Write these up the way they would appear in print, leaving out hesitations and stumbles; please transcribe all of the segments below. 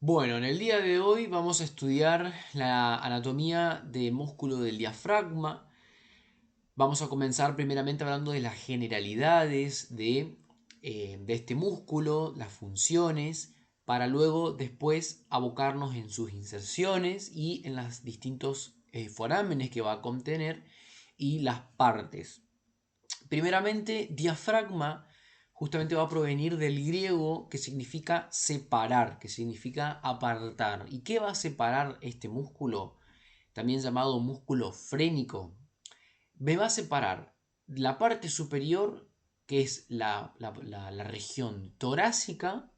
Bueno, en el día de hoy vamos a estudiar la anatomía del músculo del diafragma. Vamos a comenzar primeramente hablando de las generalidades de este músculo, las funciones, para luego después abocarnos en sus inserciones y en los distintos forámenes que va a contener y las partes. Primeramente, diafragma justamente va a provenir del griego que significa separar, que significa apartar. ¿Y qué va a separar este músculo? También llamado músculo frénico. Me va a separar la parte superior, que es la región torácica,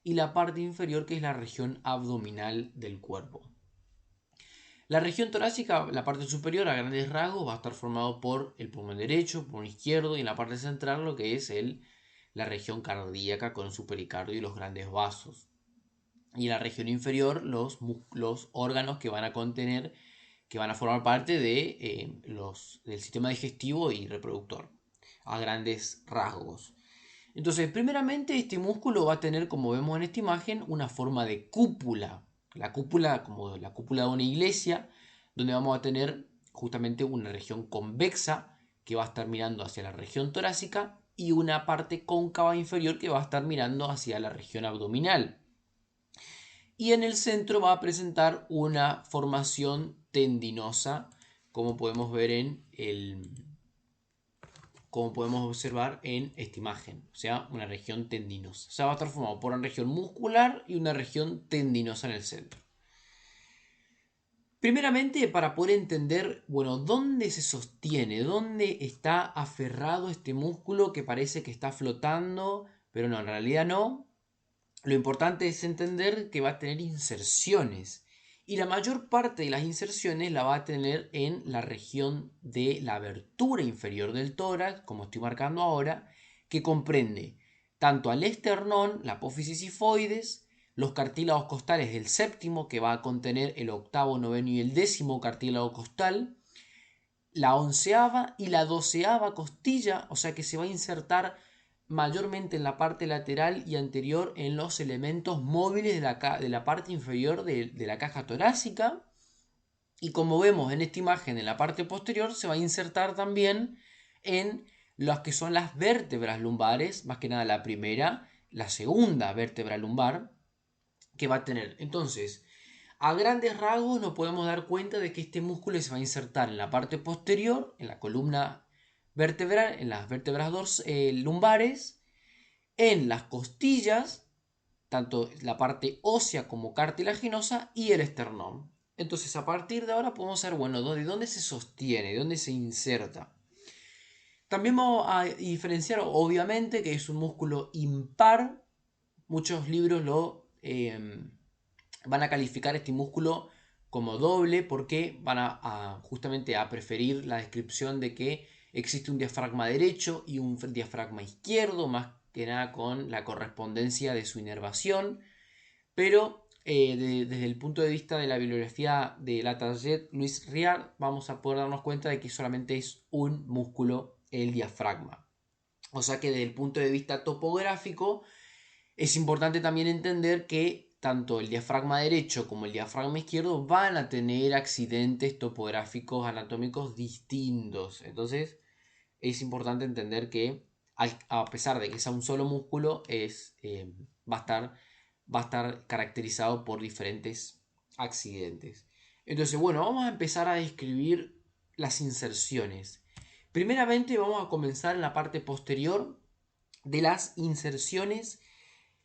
y la parte inferior, que es la región abdominal del cuerpo. La región torácica, la parte superior a grandes rasgos, va a estar formado por el pulmón derecho, pulmón izquierdo y en la parte central lo que es la región cardíaca con su pericardio y los grandes vasos. Y en la región inferior los órganos que van a contener, que van a formar parte del sistema digestivo y reproductor, a grandes rasgos. Entonces, primeramente, este músculo va a tener, como vemos en esta imagen, una forma de cúpula. La cúpula, como la cúpula de una iglesia, donde vamos a tener justamente una región convexa que va a estar mirando hacia la región torácica y una parte cóncava inferior que va a estar mirando hacia la región abdominal. Y en el centro va a presentar una formación tendinosa, como podemos ver como podemos observar en esta imagen, o sea, una región tendinosa. O sea, va a estar formado por una región muscular y una región tendinosa en el centro. Primeramente, para poder entender, bueno, dónde se sostiene, dónde está aferrado este músculo que parece que está flotando, pero no, en realidad no. Lo importante es entender que va a tener inserciones. Y la mayor parte de las inserciones la va a tener en la región de la abertura inferior del tórax, como estoy marcando ahora, que comprende tanto al esternón, la apófisis sifoides, los cartílagos costales del séptimo, que va a contener el octavo, noveno y el décimo cartílago costal, la onceava y la doceava costilla, o sea que se va a insertar mayormente en la parte lateral y anterior en los elementos móviles de la parte inferior de la caja torácica. Y como vemos en esta imagen, en la parte posterior se va a insertar también en las que son las vértebras lumbares, más que nada la primera, la segunda vértebra lumbar que va a tener. Entonces, a grandes rasgos nos podemos dar cuenta de que este músculo se va a insertar en la parte posterior, en la columna vertebral, en las vértebras lumbares, en las costillas, tanto la parte ósea como cartilaginosa y el esternón. Entonces, a partir de ahora podemos saber, bueno, ¿de dónde se sostiene? ¿De dónde se inserta? También vamos a diferenciar, obviamente, que es un músculo impar. Muchos libros van a calificar este músculo como doble porque van justamente a preferir la descripción de que existe un diafragma derecho y un diafragma izquierdo, más que nada con la correspondencia de su inervación, pero desde el punto de vista de la bibliografía de Latarjet, Luis Riard, vamos a poder darnos cuenta de que solamente es un músculo el diafragma. O sea que desde el punto de vista topográfico es importante también entender que tanto el diafragma derecho como el diafragma izquierdo van a tener accidentes topográficos anatómicos distintos. Entonces es importante entender que a pesar de que sea un solo músculo, va, a estar, va a estar caracterizado por diferentes accidentes. Entonces, bueno, vamos a empezar a describir las inserciones. Primeramente vamos a comenzar en la parte posterior de las inserciones,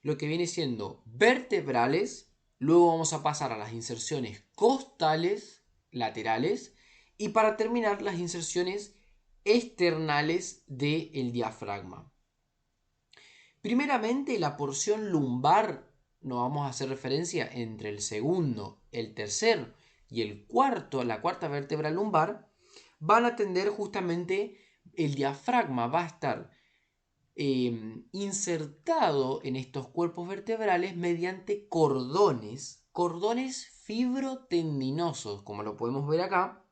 lo que viene siendo vertebrales. Luego vamos a pasar a las inserciones costales, laterales, y para terminar las inserciones externales del diafragma. Primeramente, la porción lumbar, nos vamos a hacer referencia entre el segundo, el tercer y el cuarto, la cuarta vértebra lumbar, van a atender justamente el diafragma, va a estar insertado en estos cuerpos vertebrales mediante cordones fibrotendinosos, como lo podemos ver acá,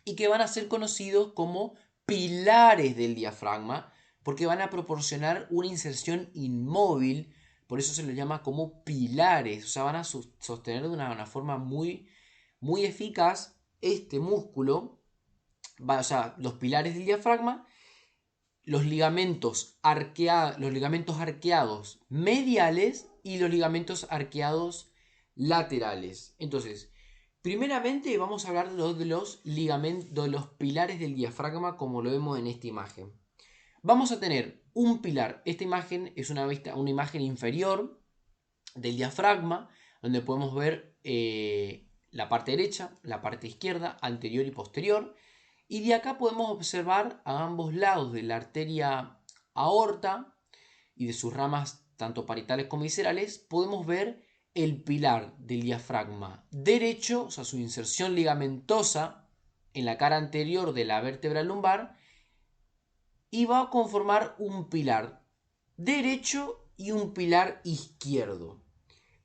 y que van a ser conocidos como pilares del diafragma, porque van a proporcionar una inserción inmóvil Por eso se los llama como pilares. O sea, van a sostener de una forma muy, muy eficaz este músculo. O sea, los pilares del diafragma, los ligamentos arqueados mediales y los ligamentos arqueados laterales. Entonces, primeramente vamos a hablar de los ligamentos, de los pilares del diafragma como lo vemos en esta imagen. Vamos a tener un pilar. Esta imagen es una imagen inferior del diafragma, donde podemos ver la parte derecha, la parte izquierda, anterior y posterior. Y de acá podemos observar a ambos lados de la arteria aorta y de sus ramas tanto parietales como viscerales, podemos ver el pilar del diafragma derecho, o sea, su inserción ligamentosa en la cara anterior de la vértebra lumbar, y va a conformar un pilar derecho y un pilar izquierdo.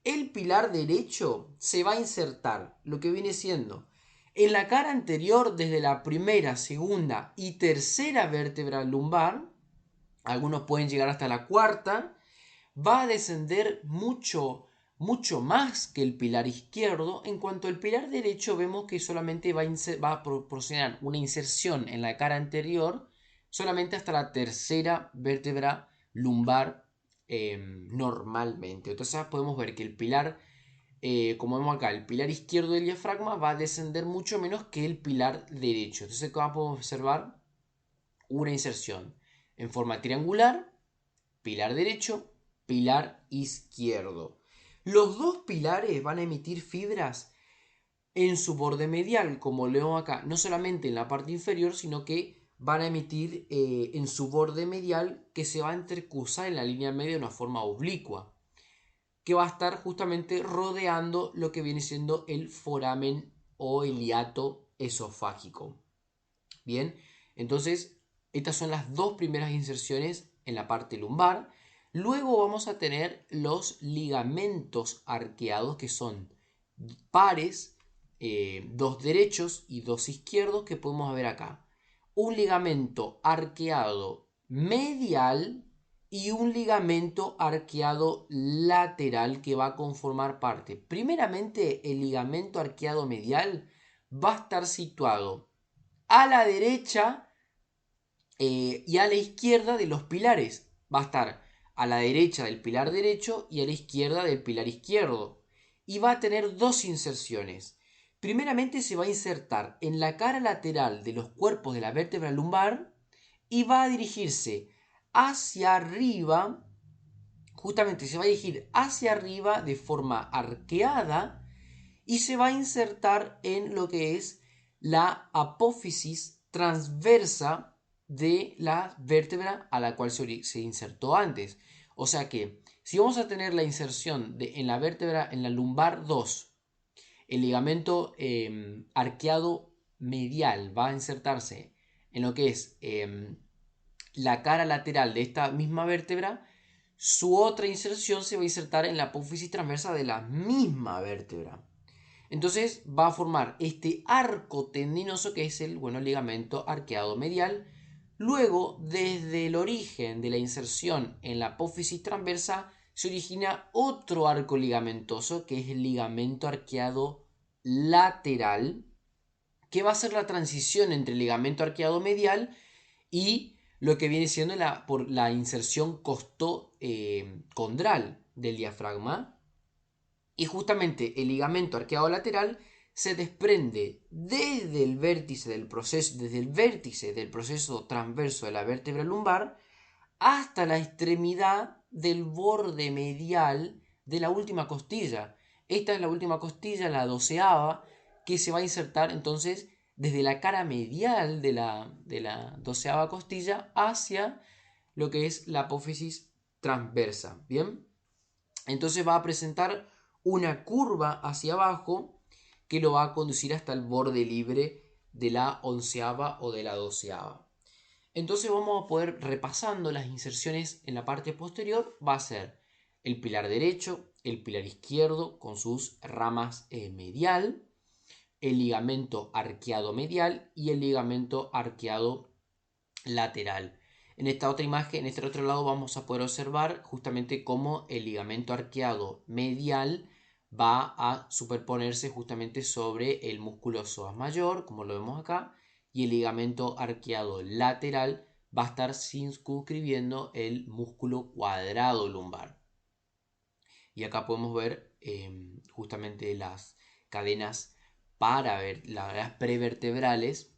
El pilar derecho se va a insertar, lo que viene siendo, en la cara anterior desde la primera, segunda y tercera vértebra lumbar. Algunos pueden llegar hasta la cuarta. Va a descender mucho, mucho más que el pilar izquierdo. En cuanto al pilar derecho, vemos que solamente va a proporcionar una inserción en la cara anterior solamente hasta la tercera vértebra lumbar normalmente. Entonces podemos ver que el pilar, como vemos acá, el pilar izquierdo del diafragma va a descender mucho menos que el pilar derecho. Entonces acá podemos observar una inserción en forma triangular, pilar derecho, pilar izquierdo. Los dos pilares van a emitir fibras en su borde medial, como leo acá, no solamente en la parte inferior, sino que van a emitir en su borde medial, que se va a intercruzar en la línea media de una forma oblicua, que va a estar justamente rodeando lo que viene siendo el foramen o el hiato esofágico. Bien, entonces estas son las dos primeras inserciones en la parte lumbar. Luego vamos a tener los ligamentos arqueados, que son pares, dos derechos y dos izquierdos, que podemos ver acá. Un ligamento arqueado medial y un ligamento arqueado lateral que va a conformar parte. Primeramente, el ligamento arqueado medial va a estar situado a la derecha y a la izquierda de los pilares. Va a estar a la derecha del pilar derecho y a la izquierda del pilar izquierdo. Y va a tener dos inserciones. Primeramente se va a insertar en la cara lateral de los cuerpos de la vértebra lumbar y va a dirigirse hacia arriba. Justamente se va a dirigir hacia arriba de forma arqueada y se va a insertar en lo que es la apófisis transversa de la vértebra a la cual se insertó antes. O sea que si vamos a tener la inserción en la vértebra, en la lumbar 2, el ligamento arqueado medial va a insertarse en lo que es la cara lateral de esta misma vértebra, su otra inserción se va a insertar en la apófisis transversa de la misma vértebra. Entonces va a formar este arco tendinoso que es el ligamento arqueado medial. Luego, desde el origen de la inserción en la apófisis transversa, se origina otro arco ligamentoso que es el ligamento arqueado lateral, que va a ser la transición entre el ligamento arqueado medial y lo que viene siendo por la inserción costocondral del diafragma. Y justamente el ligamento arqueado lateral se desprende desde el vértice del proceso transverso de la vértebra lumbar hasta la extremidad del borde medial de la última costilla. Esta es la última costilla, la 12ª, que se va a insertar entonces desde la cara medial de la 12ª costilla hacia lo que es la apófisis transversa. Bien, entonces va a presentar una curva hacia abajo que lo va a conducir hasta el borde libre de la 11ª o de la 12ª. Entonces vamos a poder repasando las inserciones en la parte posterior. Va a ser el pilar derecho, el pilar izquierdo con sus ramas medial, el ligamento arqueado medial y el ligamento arqueado lateral. En esta otra imagen, en este otro lado, vamos a poder observar justamente cómo el ligamento arqueado medial va a superponerse justamente sobre el músculo psoas mayor, como lo vemos acá, y el ligamento arqueado lateral va a estar circunscribiendo el músculo cuadrado lumbar. Y acá podemos ver justamente las cadenas para ver las prevertebrales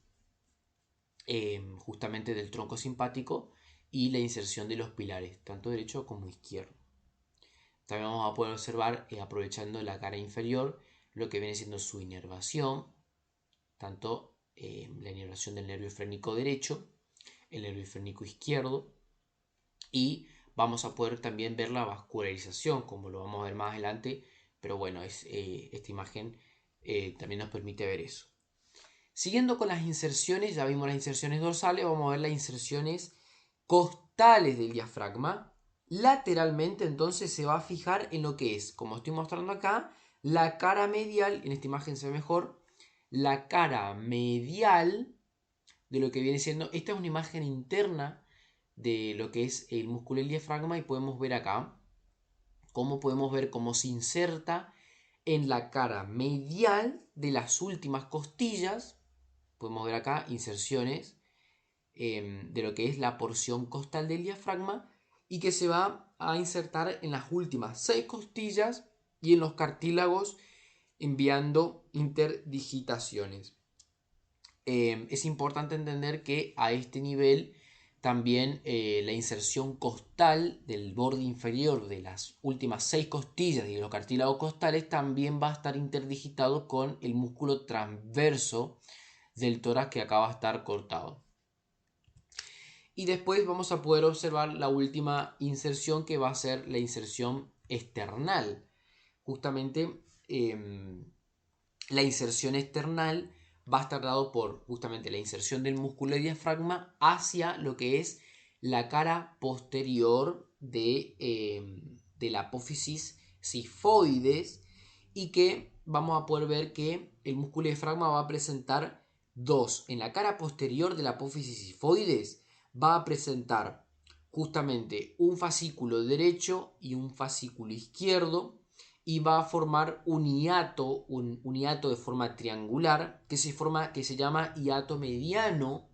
justamente del tronco simpático y la inserción de los pilares, tanto derecho como izquierdo. También vamos a poder observar, aprovechando la cara inferior, lo que viene siendo su inervación, tanto la inervación del nervio frénico derecho, el nervio frénico izquierdo, y vamos a poder también ver la vascularización, como lo vamos a ver más adelante, pero bueno, esta imagen también nos permite ver eso. Siguiendo con las inserciones, ya vimos las inserciones dorsales, vamos a ver las inserciones costales del diafragma. Lateralmente entonces se va a fijar en lo que es, como estoy mostrando acá, la cara medial, en esta imagen se ve mejor, la cara medial de lo que viene siendo, esta es una imagen interna de lo que es el músculo del diafragma y podemos ver acá cómo se inserta en la cara medial de las últimas costillas. Podemos ver acá inserciones de lo que es la porción costal del diafragma y que se va a insertar en las últimas 6 costillas y en los cartílagos enviando interdigitaciones. Es importante entender que a este nivel también la inserción costal del borde inferior de las últimas 6 costillas y de los cartílagos costales también va a estar interdigitado con el músculo transverso del tórax que acaba de estar cortado. Y después vamos a poder observar la última inserción, que va a ser la inserción external. Justamente la inserción external va a estar dado por justamente la inserción del músculo de diafragma hacia lo que es la cara posterior de la apófisis sifoides, y que vamos a poder ver que el músculo de diafragma va a presentar dos. En la cara posterior de la apófisis sifoides va a presentar justamente un fascículo derecho y un fascículo izquierdo, y va a formar un hiato de forma triangular que se llama hiato mediano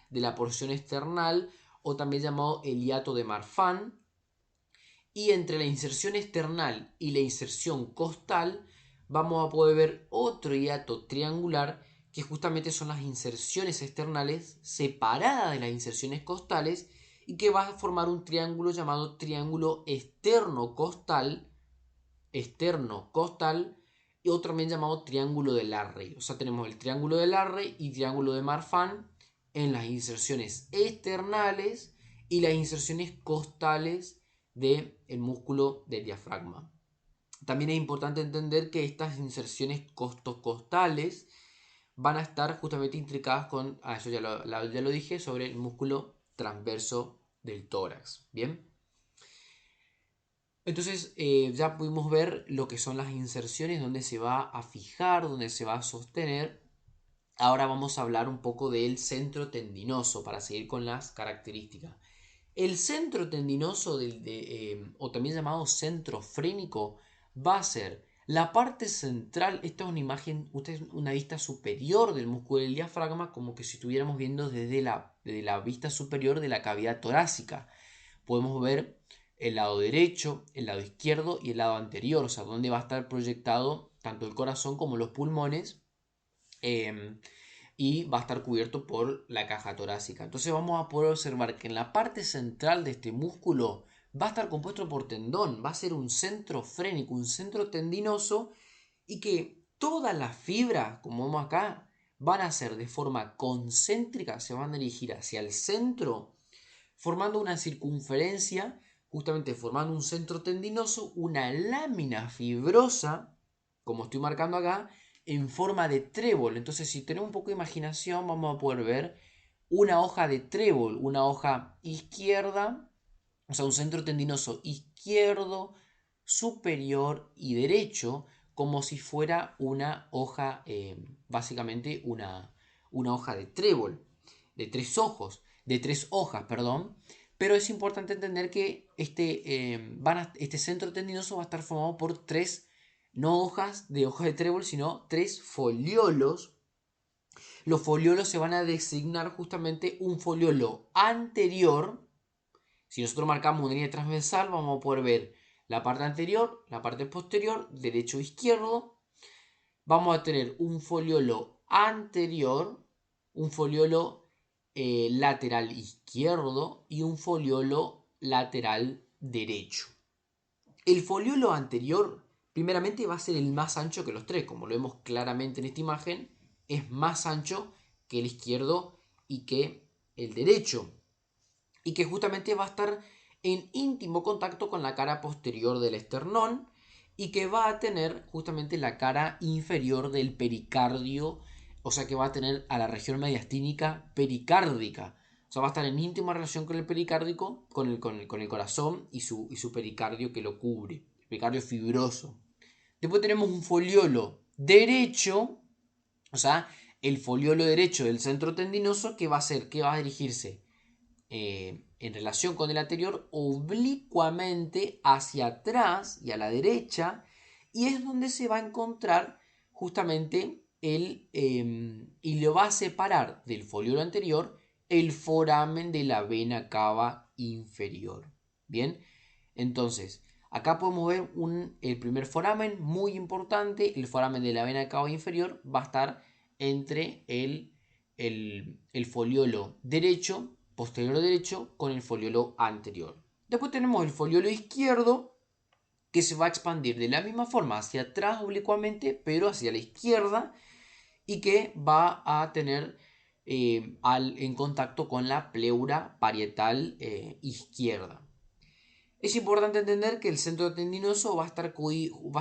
de la porción external, o también llamado el hiato de Marfan. Y entre la inserción external y la inserción costal vamos a poder ver otro hiato triangular, que justamente son las inserciones externales separadas de las inserciones costales, y que va a formar un triángulo llamado triángulo externo-costal, y otro también llamado triángulo de Larrey. O sea, tenemos el triángulo de Larrey y triángulo de Marfan en las inserciones externales y las inserciones costales del músculo del diafragma. También es importante entender que estas inserciones costocostales van a estar justamente intricadas con, eso ya lo dije, sobre el músculo transverso del tórax. Bien. Entonces ya pudimos ver lo que son las inserciones, donde se va a fijar, donde se va a sostener. Ahora vamos a hablar un poco del centro tendinoso para seguir con las características. El centro tendinoso, o también llamado centro frénico, va a ser la parte central. Esta es una imagen, una vista superior del músculo del diafragma, como que si estuviéramos viendo desde la vista superior de la cavidad torácica. Podemos ver el lado derecho, el lado izquierdo y el lado anterior, o sea, donde va a estar proyectado tanto el corazón como los pulmones, y va a estar cubierto por la caja torácica. Entonces vamos a poder observar que en la parte central de este músculo va a estar compuesto por tendón, va a ser un centro frénico, un centro tendinoso, y que todas las fibras, como vemos acá, van a ser de forma concéntrica, se van a dirigir hacia el centro, formando una circunferencia, justamente formando un centro tendinoso, una lámina fibrosa, como estoy marcando acá, en forma de trébol. Entonces, si tenemos un poco de imaginación, vamos a poder ver una hoja de trébol, una hoja izquierda, o sea, un centro tendinoso izquierdo, superior y derecho, como si fuera una hoja, básicamente una hoja de trébol, de 3 ojos. de 3 hojas, perdón. Pero es importante entender que este centro tendinoso va a estar formado por 3, no hojas de trébol, sino 3 foliolos. Los foliolos se van a designar justamente un foliolo anterior. Si nosotros marcamos una línea transversal, vamos a poder ver la parte anterior, la parte posterior, derecho e izquierdo. Vamos a tener un foliolo anterior, un foliolo lateral izquierdo y un foliolo lateral derecho. El foliolo anterior, primeramente, va a ser el más ancho que los 3, como lo vemos claramente en esta imagen, es más ancho que el izquierdo y que el derecho, y que justamente va a estar en íntimo contacto con la cara posterior del esternón y que va a tener justamente la cara inferior del pericardio, o sea que va a tener a la región mediastínica pericárdica. O sea, va a estar en íntima relación con el pericárdico, con el corazón y su pericardio que lo cubre, el pericardio fibroso. Después tenemos un foliolo derecho, o sea, el foliolo derecho del centro tendinoso que va a ser, que va a dirigirse en relación con el anterior oblicuamente hacia atrás y a la derecha, y es donde se va a encontrar justamente y lo va a separar del foliolo anterior el foramen de la vena cava inferior. Bien, entonces acá podemos ver el primer foramen muy importante. El foramen de la vena cava inferior va a estar entre el foliolo derecho, posterior derecho, con el foliolo anterior. Después tenemos el foliolo izquierdo, que se va a expandir de la misma forma hacia atrás oblicuamente, pero hacia la izquierda, y que va a tener en contacto con la pleura parietal izquierda. Es importante entender que el centro tendinoso va a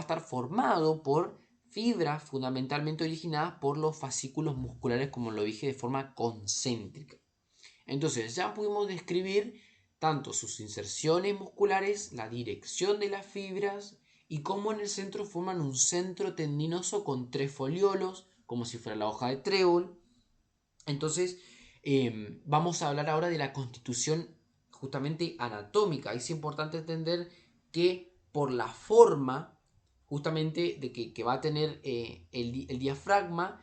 estar formado por fibras fundamentalmente originadas por los fascículos musculares, como lo dije, de forma concéntrica. Entonces ya pudimos describir tanto sus inserciones musculares, la dirección de las fibras y cómo en el centro forman un centro tendinoso con 3 foliolos, como si fuera la hoja de trébol. Entonces vamos a hablar ahora de la constitución justamente anatómica. Es importante entender que por la forma justamente que va a tener el diafragma,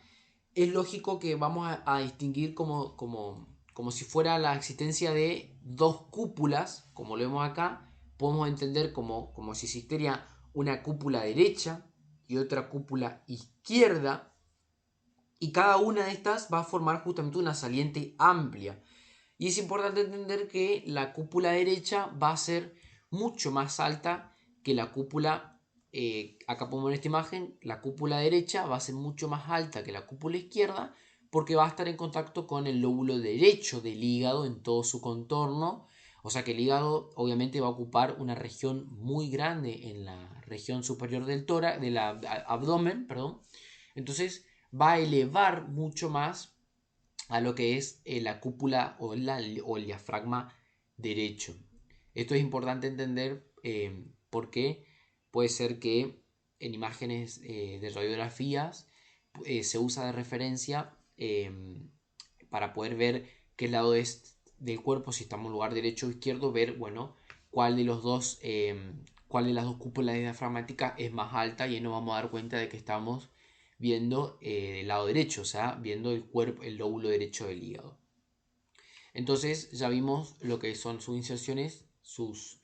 es lógico que vamos a distinguir como si fuera la existencia de 2 cúpulas, como lo vemos acá. Podemos entender como si existiera una cúpula derecha y otra cúpula izquierda, y cada una de estas va a formar justamente una saliente amplia. Y es importante entender que la cúpula derecha va a ser mucho más alta que la cúpula, acá podemos ver esta imagen, la cúpula derecha va a ser mucho más alta que la cúpula izquierda, porque va a estar en contacto con el lóbulo derecho del hígado en todo su contorno. O sea que el hígado obviamente va a ocupar una región muy grande en la región superior del tórax, del abdomen, perdón. Entonces va a elevar mucho más a lo que es la cúpula o el diafragma derecho. Esto es importante entender porque puede ser que en imágenes de radiografías se usa de referencia para poder ver qué lado es del cuerpo, si estamos en lugar derecho o izquierdo, ver, bueno, cuál de los dos, cuál de las dos cúpulas diafragmáticas es más alta, y ahí nos vamos a dar cuenta de que estamos viendo el lado derecho, o sea, viendo el cuerpo, el lóbulo derecho del hígado. Entonces ya vimos lo que son sus inserciones,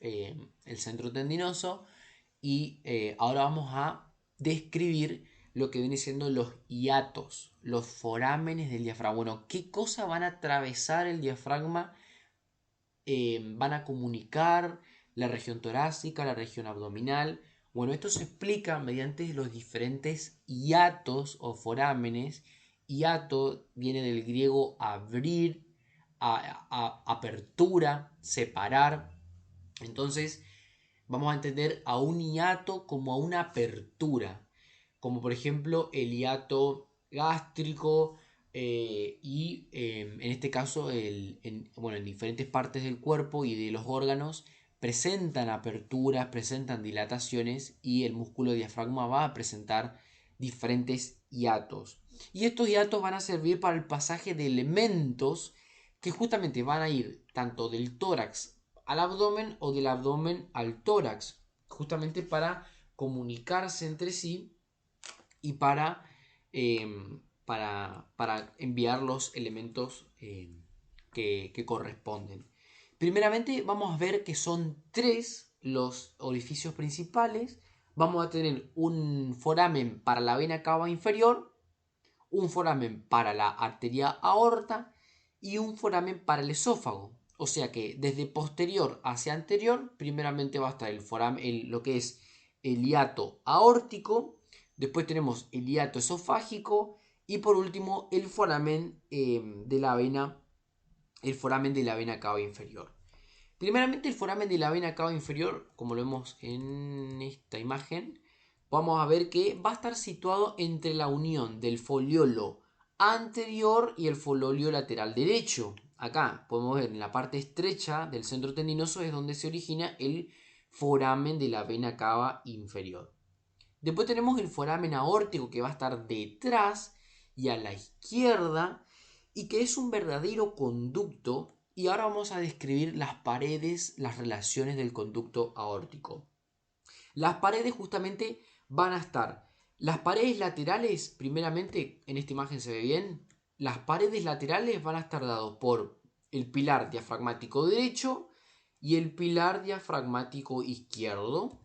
el centro tendinoso, y ahora vamos a describir lo que viene siendo los hiatos, los forámenes del diafragma. Bueno, ¿qué cosas van a atravesar el diafragma? Van a comunicar la región torácica, la región abdominal. Bueno, esto se explica mediante los diferentes hiatos o forámenes. Hiato viene del griego abrir, apertura, separar. Entonces, vamos a entender a un hiato como a una apertura, como por ejemplo el hiato gástrico, y en este caso en diferentes partes del cuerpo y de los órganos presentan aperturas, presentan dilataciones, y el músculo diafragma va a presentar diferentes hiatos. Y estos hiatos van a servir para el pasaje de elementos que justamente van a ir tanto del tórax al abdomen o del abdomen al tórax, justamente para comunicarse entre sí y para enviar los elementos que corresponden. Primeramente vamos a ver que son tres los orificios principales. Vamos a tener un foramen para la vena cava inferior, un foramen para la arteria aorta y un foramen para el esófago. O sea que desde posterior hacia anterior, primeramente va a estar el foramen, lo que es el hiato aórtico, después tenemos el hiato esofágico y por último el foramen de la vena cava inferior. Primeramente el foramen de la vena cava inferior, como lo vemos en esta imagen, vamos a ver que va a estar situado entre la unión del foliolo anterior y el foliolo lateral derecho. Acá podemos ver en la parte estrecha del centro tendinoso es donde se origina el foramen de la vena cava inferior. Después tenemos el foramen aórtico que va a estar detrás y a la izquierda y que es un verdadero conducto. Y ahora vamos a describir las paredes, las relaciones del conducto aórtico. Las paredes justamente van a estar. Las paredes laterales, primeramente, en esta imagen se ve bien. Las paredes laterales van a estar dados por el pilar diafragmático derecho y el pilar diafragmático izquierdo.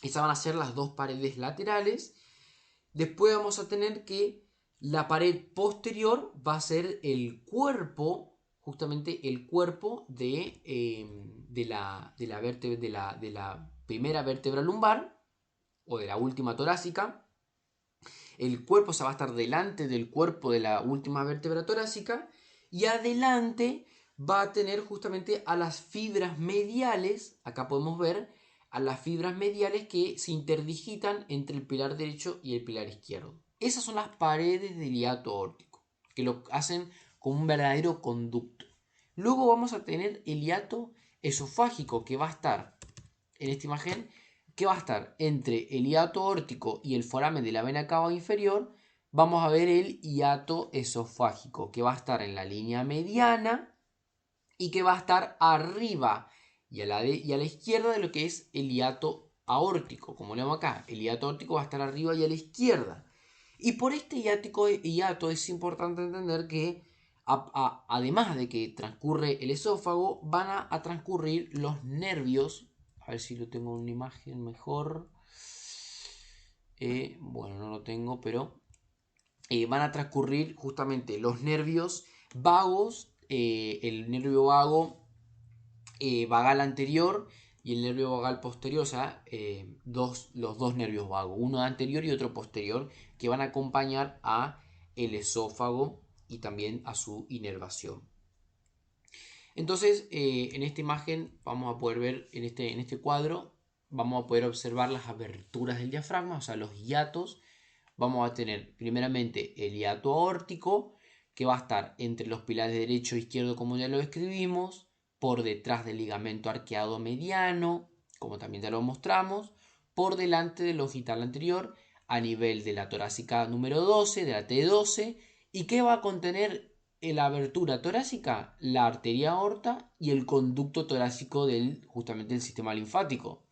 Esas van a ser las dos paredes laterales. Después vamos a tener que la pared posterior va a ser el cuerpo, justamente el cuerpo de la primera vértebra lumbar o de la última torácica. El cuerpo se va a estar delante del cuerpo de la última vértebra torácica y adelante va a tener justamente a las fibras mediales, acá podemos ver a las fibras mediales que se interdigitan entre el pilar derecho y el pilar izquierdo. Esas son las paredes del hiato aórtico, que lo hacen como un verdadero conducto. Luego vamos a tener el hiato esofágico, que va a estar en esta imagen, que va a estar entre el hiato aórtico y el foramen de la vena cava inferior. Vamos a ver el hiato esofágico, que va a estar en la línea mediana y que va a estar arriba y a la izquierda de lo que es el hiato aórtico. Como lo vemos acá, el hiato aórtico va a estar arriba y a la izquierda. Y por este hiato es importante entender que además de que transcurre el esófago, van a transcurrir los nervios. A ver si lo tengo en una imagen mejor. Bueno, no lo tengo, pero van a transcurrir justamente los nervios vagos, el nervio vago vagal anterior y el nervio vagal posterior, o sea, los dos nervios vagos, uno anterior y otro posterior, que van a acompañar a el esófago y también a su inervación. Entonces, en esta imagen vamos a poder ver, en este cuadro, vamos a poder observar las aberturas del diafragma, o sea, los hiatos. Vamos a tener primeramente el hiato aórtico, que va a estar entre los pilares derecho e izquierdo, como ya lo escribimos, por detrás del ligamento arqueado mediano, como también ya lo mostramos, por delante del ogital anterior, a nivel de la torácica número 12, de la T12, y que va a contener la abertura torácica, la arteria aorta y el conducto torácico justamente del sistema linfático.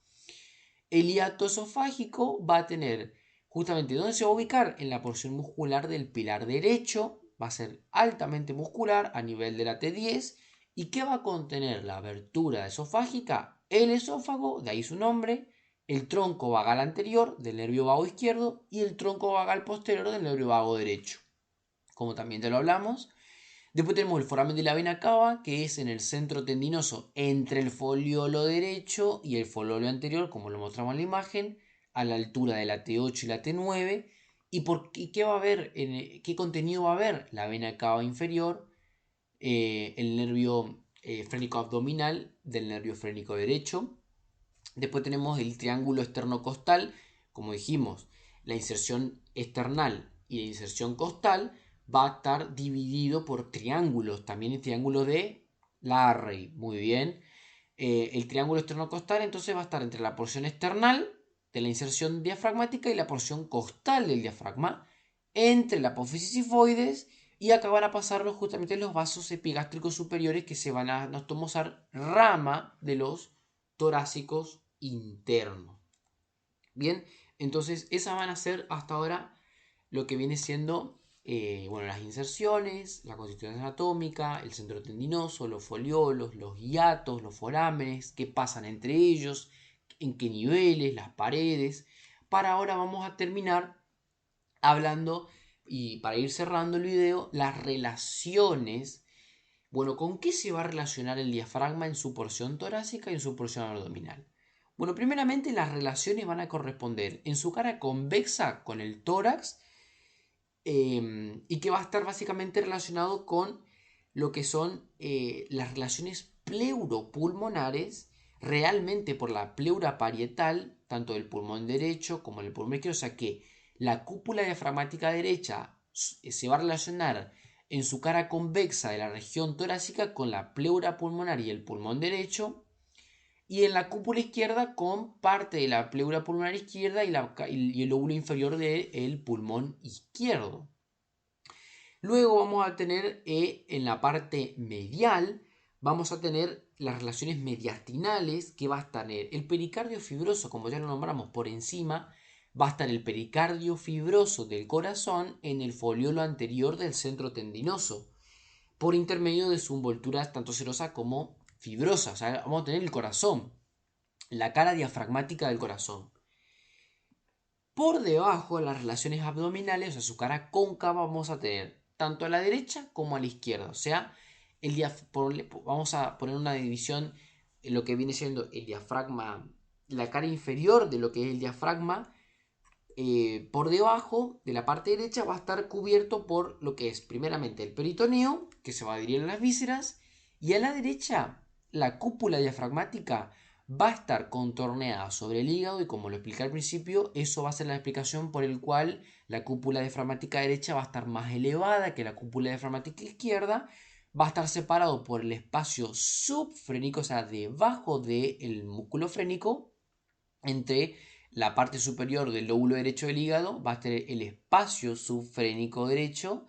El hiato esofágico va a tener justamente dónde se va a ubicar en la porción muscular del pilar derecho, va a ser altamente muscular a nivel de la T10 y que va a contener la abertura esofágica, el esófago, de ahí su nombre, el tronco vagal anterior del nervio vago izquierdo y el tronco vagal posterior del nervio vago derecho, como también ya lo hablamos. Después tenemos el foramen de la vena cava, que es en el centro tendinoso entre el foliolo derecho y el foliolo anterior, como lo mostramos en la imagen, a la altura de la T8 y la T9. ¿Y qué va a haber? ¿Qué contenido va a haber? La vena cava inferior, el nervio frénico abdominal del nervio frénico derecho. Después tenemos el triángulo esternocostal, como dijimos, la inserción external y la inserción costal va a estar dividido por triángulos, también el triángulo de Larrey, muy bien. El triángulo esternocostal entonces va a estar entre la porción external de la inserción diafragmática y la porción costal del diafragma, entre la apófisis sifoides, Y acá van a pasarnos justamente los vasos epigástricos superiores que se van a anastomosar rama de los torácicos internos. Bien, entonces esas van a ser hasta ahora lo que viene siendo bueno, las inserciones, la constitución anatómica, el centro tendinoso, los foliolos, los hiatos, los forámenes, qué pasan entre ellos, en qué niveles, las paredes. Para ahora vamos a terminar hablando, y para ir cerrando el video, las relaciones. Bueno, ¿con qué se va a relacionar el diafragma en su porción torácica y en su porción abdominal? Bueno, primeramente las relaciones van a corresponder en su cara convexa con el tórax, y que va a estar básicamente relacionado con lo que son las relaciones pleuropulmonares, realmente por la pleura parietal, tanto del pulmón derecho como del pulmón izquierdo. O sea que la cúpula diafragmática derecha se va a relacionar en su cara convexa de la región torácica con la pleura pulmonar y el pulmón derecho, y en la cúpula izquierda con parte de la pleura pulmonar izquierda y el lóbulo inferior del pulmón izquierdo. Luego vamos a tener en la parte medial, vamos a tener las relaciones mediastinales, que va a estar el pericardio fibroso, como ya lo nombramos por encima, va a estar el pericardio fibroso del corazón en el foliolo anterior del centro tendinoso, por intermedio de su envoltura tanto serosa como fibrosa. O sea, vamos a tener el corazón, la cara diafragmática del corazón. Por debajo de las relaciones abdominales, o sea, su cara cóncava, vamos a tener tanto a la derecha como a la izquierda. O sea, vamos a poner una división en lo que viene siendo el diafragma, la cara inferior de lo que es el diafragma. Por debajo de la parte derecha va a estar cubierto por lo que es primeramente el peritoneo, que se va a adherir a las vísceras, y a la derecha la cúpula diafragmática va a estar contorneada sobre el hígado, y como lo expliqué al principio, eso va a ser la explicación por el cual la cúpula diafragmática derecha va a estar más elevada que la cúpula diafragmática izquierda. Va a estar separado por el espacio subfrénico, o sea, debajo del músculo frénico, entre la parte superior del lóbulo derecho del hígado, va a tener el espacio subfrénico derecho,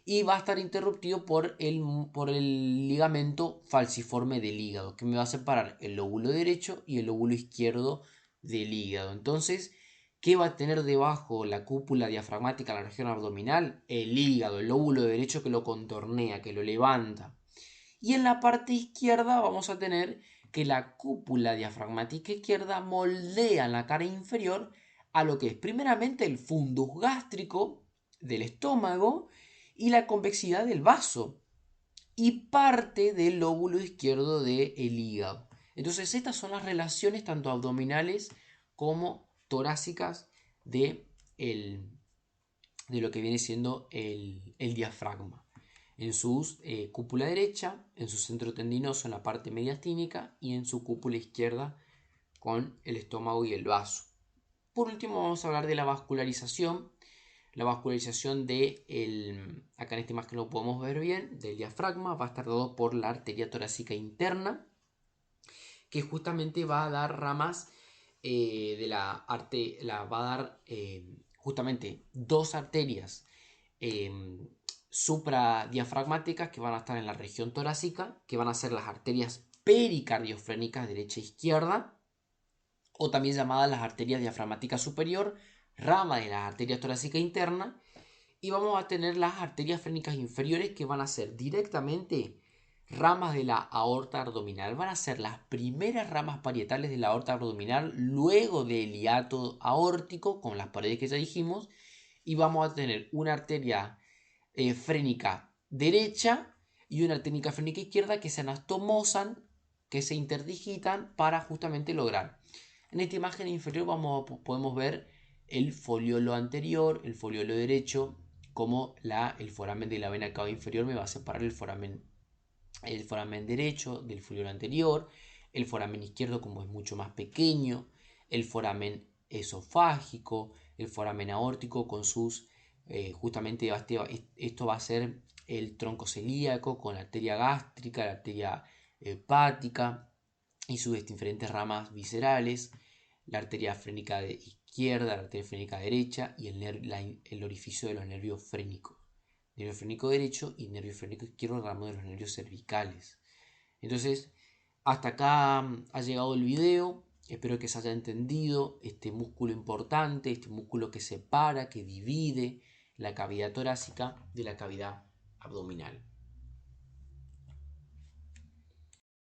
y va a estar interrumpido por el ligamento falciforme del hígado, que me va a separar el lóbulo derecho y el lóbulo izquierdo del hígado. Entonces, ¿qué va a tener debajo la cúpula diafragmática, la región abdominal? El hígado, el lóbulo derecho que lo contornea, que lo levanta. Y en la parte izquierda vamos a tener que la cúpula diafragmática izquierda moldea la cara inferior a lo que es primeramente el fundus gástrico del estómago y la convexidad del vaso y parte del lóbulo izquierdo del hígado. Entonces estas son las relaciones tanto abdominales como torácicas de lo que viene siendo el diafragma en su cúpula derecha, en su centro tendinoso en la parte mediastínica y en su cúpula izquierda con el estómago y el vaso. Por último vamos a hablar de la vascularización. La vascularización acá en esta imagen lo podemos ver bien, del diafragma, va a estar dado por la arteria torácica interna, que justamente va a dar ramas va a dar justamente dos arterias supradiafragmáticas que van a estar en la región torácica, que van a ser las arterias pericardiofrénicas derecha e izquierda, o también llamadas las arterias diafragmáticas superior, rama de la arteria torácica interna. Y vamos a tener las arterias frénicas inferiores, que van a ser directamente ramas de la aorta abdominal. Van a ser las primeras ramas parietales de la aorta abdominal, luego del hiato aórtico, con las paredes que ya dijimos. Y vamos a tener una arteria frénica derecha y una arteria frénica izquierda que se anastomosan, que se interdigitan para justamente lograr. En esta imagen inferior podemos ver el foliolo anterior, el foliolo derecho, como el foramen de la vena cava inferior me va a separar el foramen derecho del foliolo anterior, el foramen izquierdo como es mucho más pequeño, el foramen esofágico, el foramen aórtico con sus, justamente esto va a ser el tronco celíaco con la arteria gástrica, la arteria hepática y sus diferentes ramas viscerales, la arteria frénica izquierda, la arteria frénica derecha y el orificio de los nervios frénicos nervio frénico derecho y nervio frénico izquierdo, ramo de los nervios cervicales. Entonces, hasta acá ha llegado el video. Espero que se haya entendido este músculo importante, este músculo que separa, que divide la cavidad torácica de la cavidad abdominal.